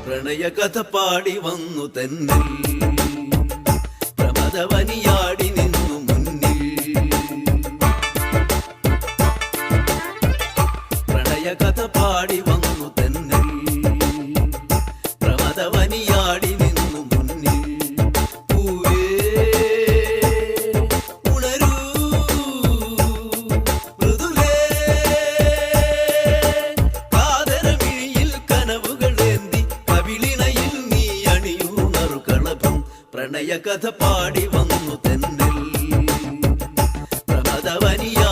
പ്രണയ കഥ പാടി വന്നു തെന്നൽ പ്രമദവനിയാടി നിന്നു മുന്നിൽ പ്രണയ കഥ പാടി വന്നു തെന്നൽ പ്രമദവനിയാടി നിന്നു മുന്നിൽ പൂവേ ഉണരൂ മൃദുലേ കാതരമിഴിയിൽ കനവുകളേന്തി കവിളിണയിൽ നീ അണിയൂണറു കളഭം പ്രണയ കഥ പാടി വന്നു തെന്നൽ പ്രമദവനിയ